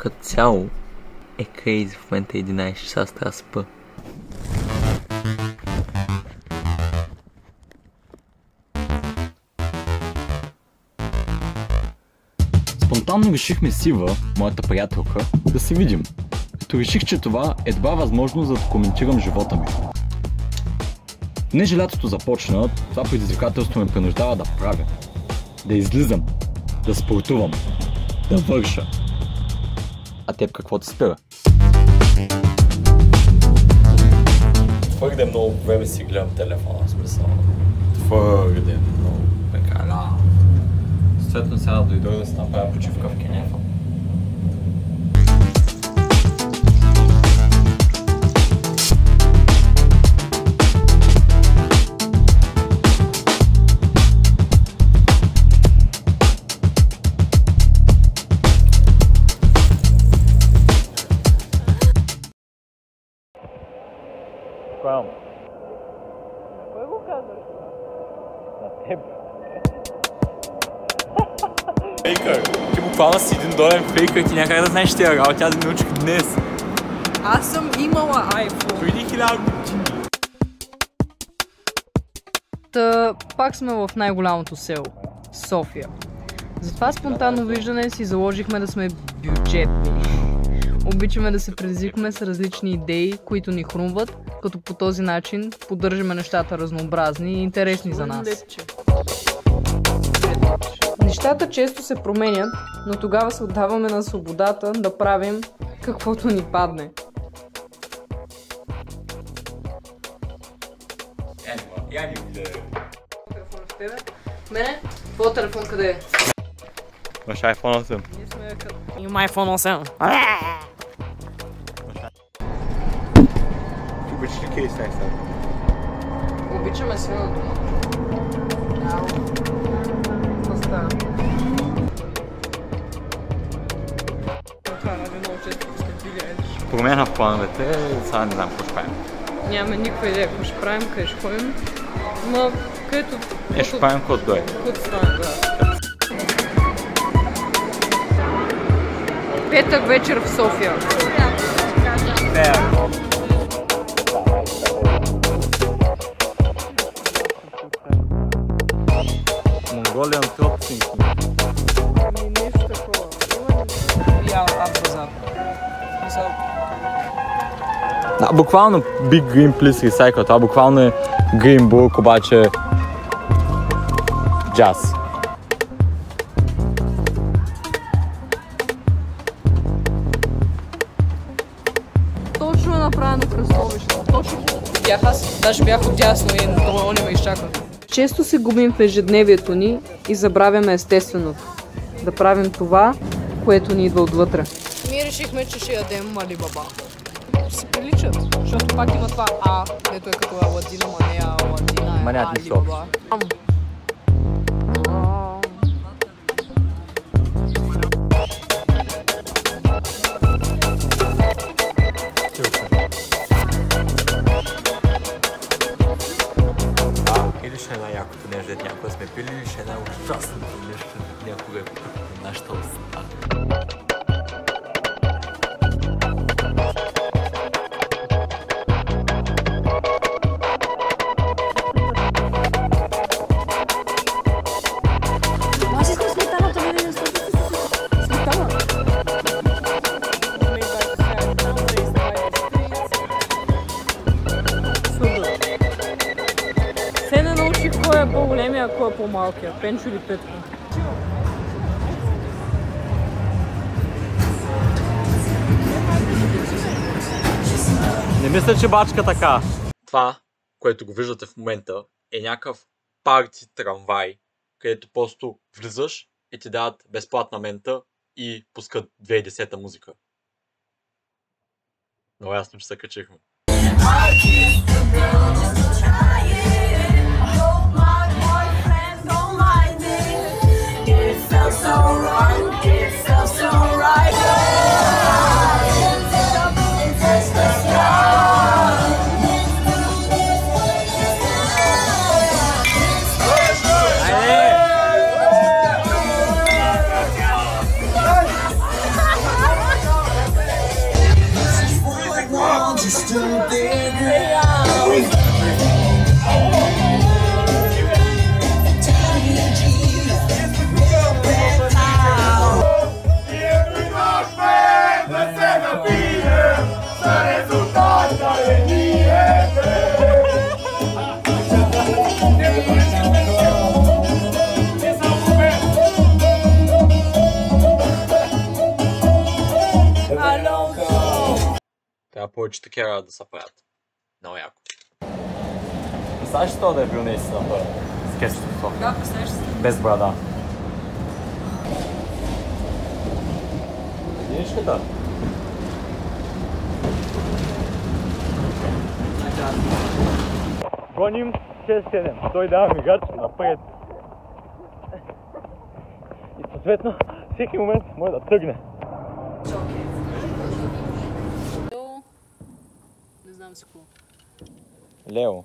като цяло е крейзи в момента 11 часа, трябва да спа. Спонтанно решихме с Ива, моята приятелка, да се видим. Като реших, че това е добра възможност да коментирам живота ми. Понеже лятото започна, това предизвикателство ме принуждава да правя. Да излизам, да спортувам, да върша. А теб какво те спира? Твърде много време си гледам телефона, смисъл. Твърде много. Пекаля. Съответно сега дойдох да се направя почивка в кенефа. Кой го казваш? На теб. Фейкър! Ти буквално си $1 фейкър, ти някак да знаеш тия работи, аз да научих днес. Аз съм имала iPhone. Преди 1000 години. Пак сме в най-голямото село – София. Затова спонтанно виждане си заложихме да сме бюджетни. Обичаме да се предизвикаме с различни идеи, които ни хрумват, като по този начин поддържаме нещата разнообразни и интересни за нас. Нещата често се променят, но тогава се отдаваме на свободата да правим каквото ни падне. Я ни видя. Телефон в тебе? Мене? Твоя телефон къде е? Имаш iPhone 8. Ние сме като... Има iPhone 8. Ти обичаш ли кейс сега? Обичаме свина дома. Ау. Какво става? Това радио много често сме били едиш. Промяна в плановете, сега не знам какво ще правим. Нямаме никаква идея какво ще правим, къде ще ходим. Но където... Ще правим каквото дойде. Каквото стане, да. Петък вечер в София. Монголиан Тропсинг. Нещо такова. Я базар. Да, буквално Big Green Please Recycle. Това буквално е Green Book, обаче джаз. Точно е направено кръстовище. Точно бях аз. Даже бях отдясно и он ме изчака. Често се губим в ежедневието ни и забравяме естественото. Да правим това, което ни идва отвътре. Ние решихме, че ще ядем Алибаба. Си приличат, защото пак има това А, дето е като Аладдина, ма не Аладдина, Ма е нямат нищо Алибаба. Или ще е най-якото нещо, дето някога сме пили, или ще е най-ужасното нещо, някога е покупено нашата уста. Аз искам сметаната, не е сметана. Се не научих кой е по-големия, а кой е по-малкия. Пенчо или Петко? Не мисля, че бачка така. Това, което го виждате в момента, е някакъв парти трамвай, където просто влизаш и ти дават безплатна мента и пускат 2010 музика. Много ясно, че се качихме. повече такива да се правят. Много яко. Представяш ли това да е бил наистина той? С кесото. Да, представяш си. Без брада. Единичката. Гоним 6-7. Той дава мигач напред. И съответно, всеки момент може да тръгне. Не знам си какво. Лево.